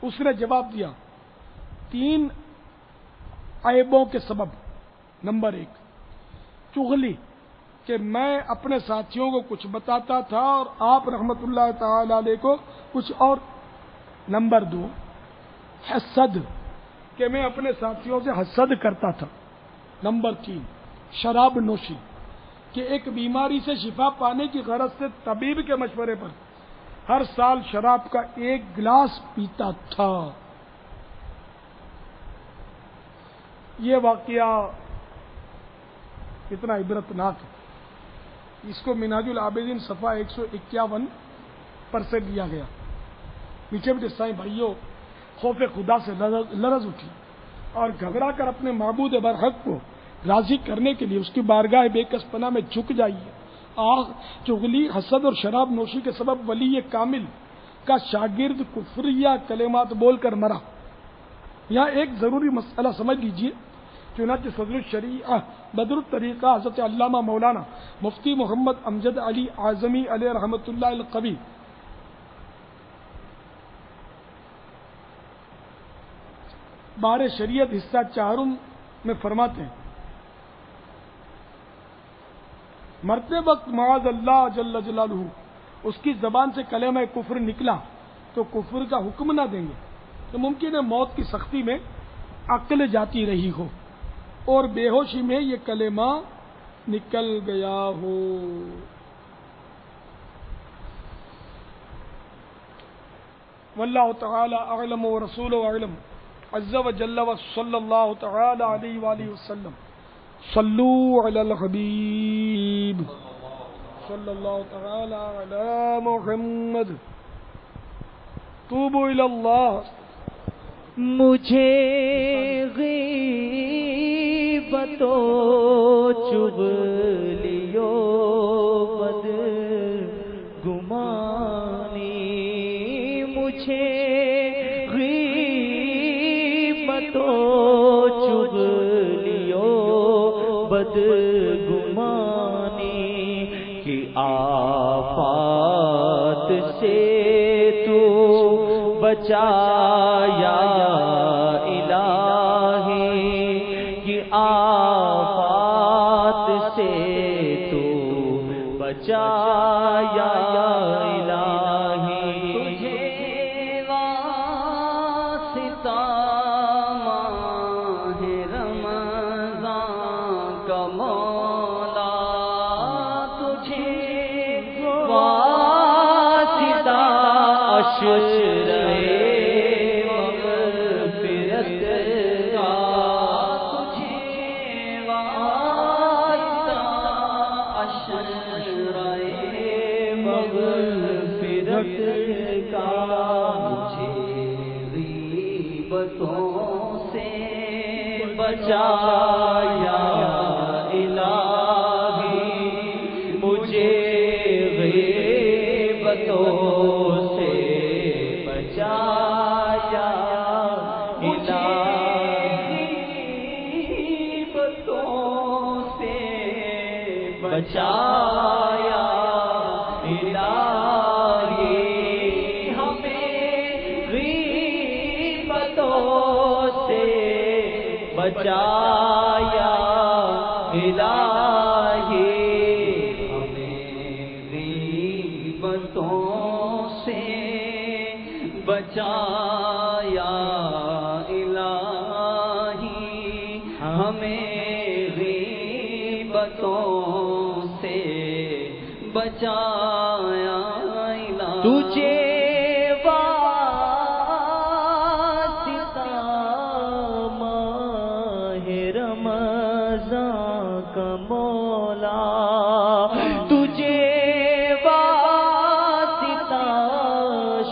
اس نے جواب دیا 3 عیبوں کے سبب۔ نمبر 1 چغلی، کہ میں اپنے ساتھیوں کو کچھ بتاتا تھا اور آپ رحمت اللہ تعالی علیہ کو کچھ اور۔ نمبر 2 حسد، کہ میں اپنے ساتھیوں سے حسد کرتا تھا۔ نمبر 3 شراب نوشی، کہ ایک بیماری سے شفا پانے کی غرض سے طبیب کے مشورے پر ہر سال شراب کا 1 گلاس پیتا تھا۔ یہ واقعہ کتنا عبرتناک ہے، اس کو منہاج العابدین صفحہ 151 پر سے لیا گیا۔ میٹھے میٹھے سائیں بھائیوں، خوف خدا سے لرز اٹھی اور گھبرا کر اپنے معبود برحق کو راضی کرنے کے لیے اس کی بارگاہ بے کس پناہ میں جھک جائیے۔ چغلی، حسد اور شراب نوشی کے سبب ولی کامل کا شاگرد کفریہ کلمات بول کر مرا۔ یہاں ایک ضروری مسئلہ سمجھ لیجیے، چنانچہ صدر الشریعہ بدر الطریقہ حضرت علامہ مولانا مفتی محمد امجد علی اعظمی علیہ رحمۃ اللہ القوی بار شریعت حصہ 4 میں فرماتے ہیں، مرتے وقت معاذ اللہ جل جلالہ اس کی زبان سے کلمہ کفر نکلا تو کفر کا حکم نہ دیں گے، تو ممکن ہے موت کی سختی میں عقل جاتی رہی ہو اور بے ہوشی میں یہ کلمہ نکل گیا ہو۔ واللہ تعالی اعلم ورسولہ اعلم عز وجل وصلی اللہ تعالی علیہ وآلہ وسلم۔ صلو علی الحبیب صلی اللہ تعالی علی محمد۔ توبوا الی اللہ۔ مجھے غیبت و چغلیو بد گمانی، مجھے غیبت و چغلیو بد گمانی کی آفات سے تو بچایا الہی، کی آفات سے تو بچایا الہی۔ تجھے واسطہ ماہ رمضان کا مولا، تجھے واسطہ عشر بچایا الہی، مجھے غیبتوں سے بچایا الہی، غیبتوں سے بچایا الہی، ہمیں غیبتوں سے بچایا الہی، ہمیں غیبتوں سے بچایا الہی، ہمیں غیبتوں سے بچایا الہی۔ تجھے مولا، تجھے واسطہ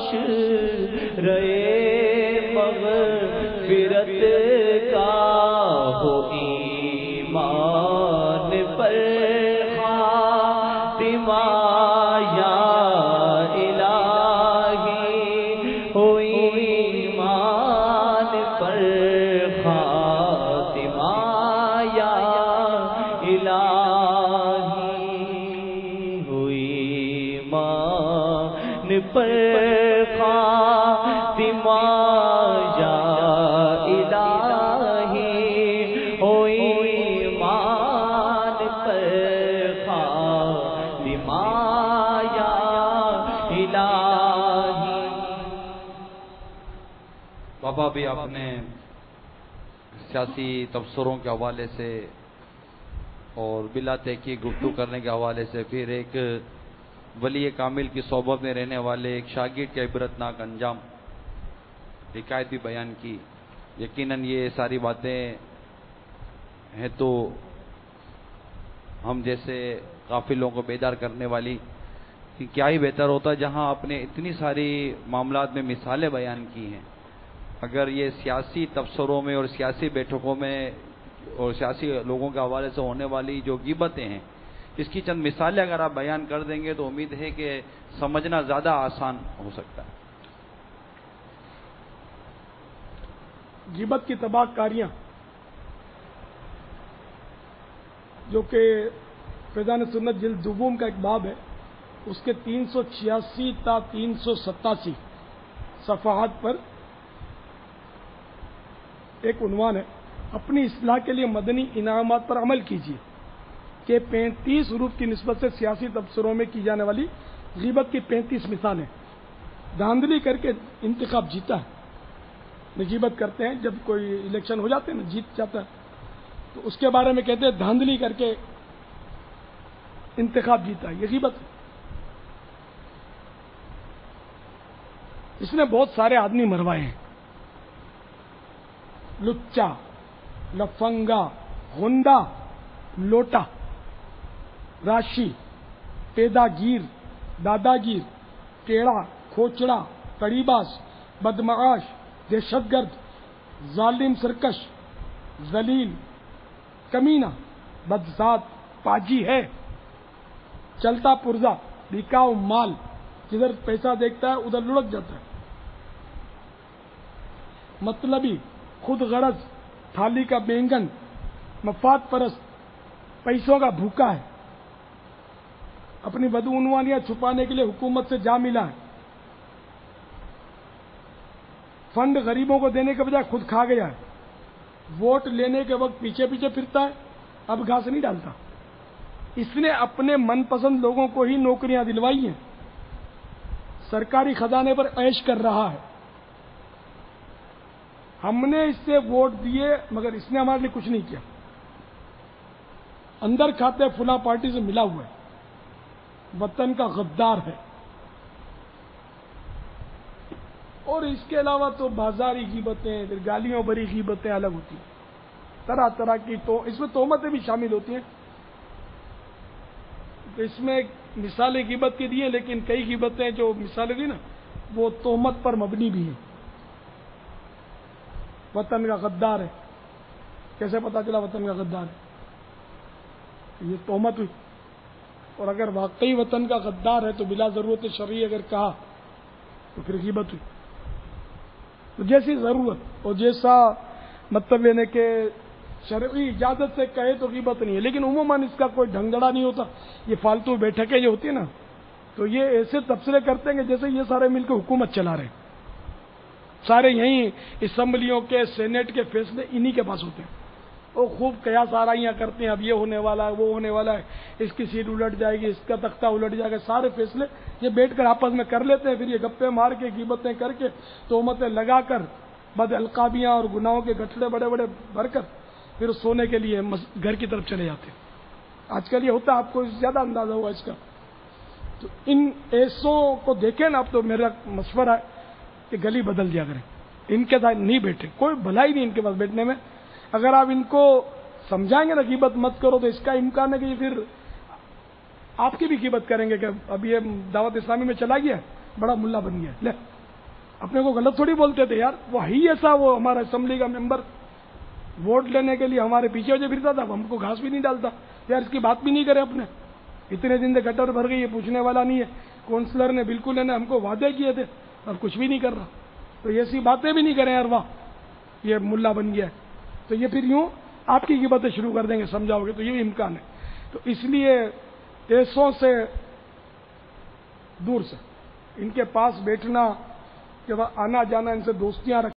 شرع مغفرت کا ہو، ایمان پر خاتمہ یا الہی، ہو ایمان پر خاتمہ یا الہی، ہوئی ایمان پر خاتمہ बाबा भी आपने सियासी तबसरों के हवाले से और बिला तहकीक गुफ्तगू करने के हवाले से, फिर एक वली कामिल की सोबत में रहने वाले एक शागिर्द का इबरतनाक अंजाम, हिकायत भी बयान की। यकीनन ये सारी बातें हैं तो हम जैसे काफिलों को बेदार करने वाली कि क्या ही बेहतर होता जहां आपने इतनी सारी मामलात में मिसालें बयान की हैं। अगर ये सियासी तबसरों में और सियासी बैठकों में और सियासी लोगों के हवाले से होने वाली जो गिबतें हैं, इसकी चंद मिसालें अगर आप बयान कर देंगे तो उम्मीद है कि समझना ज़्यादा आसान हो सकता है। गिबत की तबाहकारियां जो कि फैज़ान सुन्नत जिल्द दुबूम का एक बाब है, उसके 386 ता 387 सफ़हात पर एक उन्वान है, अपनी इस्लाह के लिए मदनी इनामात पर अमल कीजिए, कि 35 हरूफ की निस्बत से सियासी तबसरों में की जाने वाली ग़ीबत की 35 मिसालें। धांधली करके इंतखाब जीता है। ग़ीबत करते हैं जब कोई इलेक्शन हो जाते हैं ना, जीत जाता है, तो उसके बारे में कहते हैं धांधली करके इंतखाब जीता है, ये ग़ीबत है। इसने बहुत सारे आदमी मरवाए हैं। लुच्चा, लफंगा, गुंडा, लोटा, राशि, पेदागीर, दादागीर, टेढ़ा, खोचड़ा, कड़ीबाज, बदमाश, दहशतगर्द, जालिम सरकश, जलील, कमीना, बदजात, पाजी है, चलता पुर्जा, बिकाऊ माल, जिधर पैसा देखता है उधर लुढ़क जाता है, मतलबी, खुद गरज, थाली का बैंगन, मफाद परस्त, पैसों का भूखा है, अपनी बदउनवानियां छुपाने के लिए हुकूमत से जा मिला है, फंड गरीबों को देने के बजाय खुद खा गया है, वोट लेने के वक्त पीछे पीछे फिरता है, अब घास नहीं डालता। इसने अपने मनपसंद लोगों को ही नौकरियां दिलवाई हैं, सरकारी खजाने पर ऐश कर रहा है। हमने इससे वोट दिए मगर इसने हमारे लिए कुछ नहीं किया। अंदर खाते फुला पार्टी से मिला हुआ है, वतन का गद्दार है। और इसके अलावा तो बाजारी ग़ीबतें, फिर गालियों भरी ग़ीबतें अलग होती हैं, तरह तरह की, तो इसमें तोहमतें भी शामिल होती हैं। तो इसमें मिसालें ग़ीबत की दी हैं, लेकिन कई ग़ीबतें जो मिसालें दी ना, वो तोहमत पर मबनी भी हैं। वतन का गद्दार है, कैसे पता चला वतन का गद्दार है? ये तोहमत हुई। और अगर वाकई वतन का गद्दार है तो बिला जरूरत शरई अगर कहा तो फिर ग़ीबत हुई। तो जैसी जरूरत और जैसा मतलब लेने के शरई इजाजत से कहे तो ग़ीबत नहीं है, लेकिन उमूमन इसका कोई ढंगड़ा नहीं होता। ये फालतू बैठकें जो होती है ना, तो ये ऐसे तबसरे करते हैं जैसे ये सारे मिलकर हुकूमत चला रहे हैं। सारे यहीं असम्बलियों के, सेनेट के फैसले इन्हीं के पास होते हैं। वो खूब कयास आराइयाँ करते हैं, अब ये होने वाला है, वो होने वाला है, इसकी सीट उलट जाएगी, इसका तख्ता उलट जाएगा। सारे फैसले ये बैठकर आपस में कर लेते हैं। फिर ये गप्पे मार के, ग़ीबतें करके, तोहमतें लगाकर, बद अलकाबियाँ और गुनाहों के गठड़े बड़े बड़े भरकर फिर सोने के लिए घर की तरफ चले जाते हैं। आजकल ये होता है, आपको ज़्यादा अंदाजा हुआ इसका। तो इन ऐसों को देखें ना, अब तो मेरा मशवरा है कि गली बदल दिया करें, इनके साथ नहीं बैठे, कोई भलाई नहीं इनके पास बैठने में। अगर आप इनको समझाएंगे ना ग़ीबत मत करो, तो इसका इम्कान है कि ये फिर आपकी भी ग़ीबत करेंगे कि अब ये दावत इस्लामी में चला गया, बड़ा मुल्ला बन गया। ले, अपने को गलत थोड़ी बोलते थे यार, वो ही ऐसा, वो हमारा असेंबली का मेंबर वोट लेने के लिए हमारे पीछे वजह फिरता था, हमको घास भी नहीं डालता यार, इसकी बात भी नहीं करे अपने। इतने दिन से गटर भर गई, ये पूछने वाला नहीं है। काउंसलर ने बिल्कुल है ना हमको वादे किए थे, अब कुछ भी नहीं कर रहा। तो ऐसी बातें भी नहीं करें यार, वाह ये मुल्ला बन गया। तो ये फिर यूं आपकी ग़ीबतें शुरू कर देंगे, समझाओगे तो ये भी इम्कान है। तो इसलिए ऐसों से दूर से, इनके पास बैठना, जब आना जाना, इनसे दोस्तियां